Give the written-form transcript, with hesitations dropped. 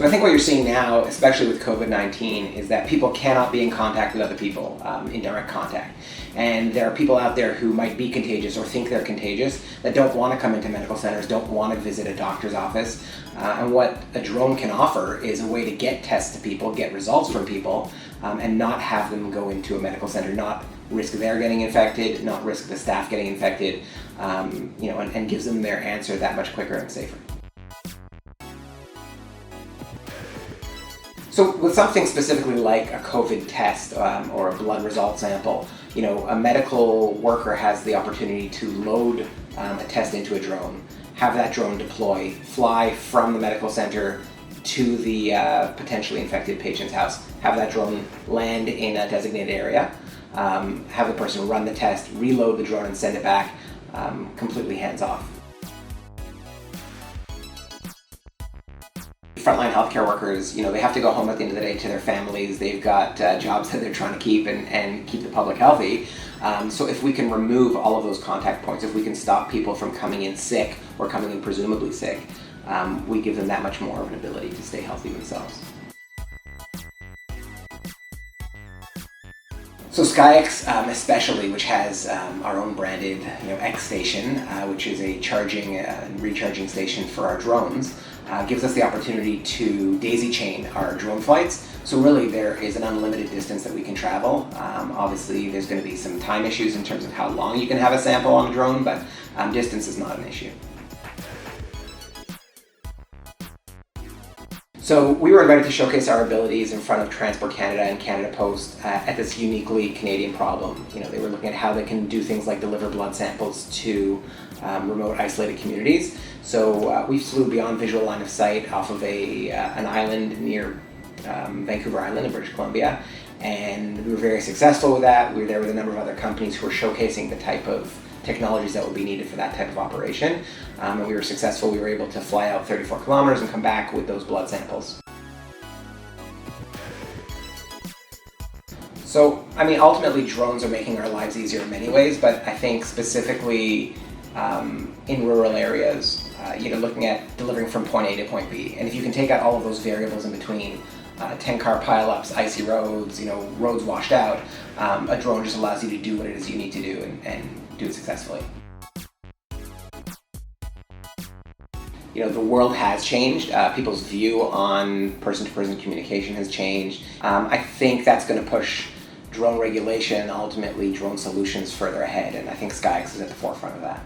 So I think what you're seeing now, especially with COVID-19, is that people cannot be in contact with other people, in direct contact. And there are people out there who might be contagious or think they're contagious that don't want to come into medical centers, don't want to visit a doctor's office. And what a drone can offer is a way to get tests to people, get results from people, and not have them go into a medical center, not risk they're getting infected, not risk the staff getting infected, and gives them their answer that much quicker and safer. So with something specifically like a COVID test or a blood result sample, a medical worker has the opportunity to load a test into a drone, have that drone deploy, fly from the medical center to the potentially infected patient's house, have that drone land in a designated area, have the person run the test, reload the drone and send it back completely hands-off. Frontline healthcare workers, they have to go home at the end of the day to their families. They've got jobs that they're trying to keep and keep the public healthy. So if we can remove all of those contact points, if we can stop people from coming in sick or coming in presumably sick, we give them that much more of an ability to stay healthy themselves. So SkyX, especially, which has our own branded, X station, which is a charging and recharging station for our drones, gives us the opportunity to daisy chain our drone flights. So really, there is an unlimited distance that we can travel. Obviously, there's going to be some time issues in terms of how long you can have a sample on a drone, but distance is not an issue. So we were invited to showcase our abilities in front of Transport Canada and Canada Post at this uniquely Canadian problem. They were looking at how they can do things like deliver blood samples to remote isolated communities. So we flew beyond visual line of sight off of an island near Vancouver Island in British Columbia, and we were very successful with that. We were there with a number of other companies who were showcasing the type of technologies that would be needed for that type of operation, and we were successful. We were able to fly out 34 kilometers and come back with those blood samples. So, ultimately drones are making our lives easier in many ways, but I think specifically in rural areas, looking at delivering from point A to point B. And if you can take out all of those variables in between, 10-car pileups, icy roads, roads washed out, a drone just allows you to do what it is you need to do and do it successfully. The world has changed. People's view on person-to-person communication has changed. I think that's going to push drone regulation and ultimately drone solutions further ahead, and I think SkyX is at the forefront of that.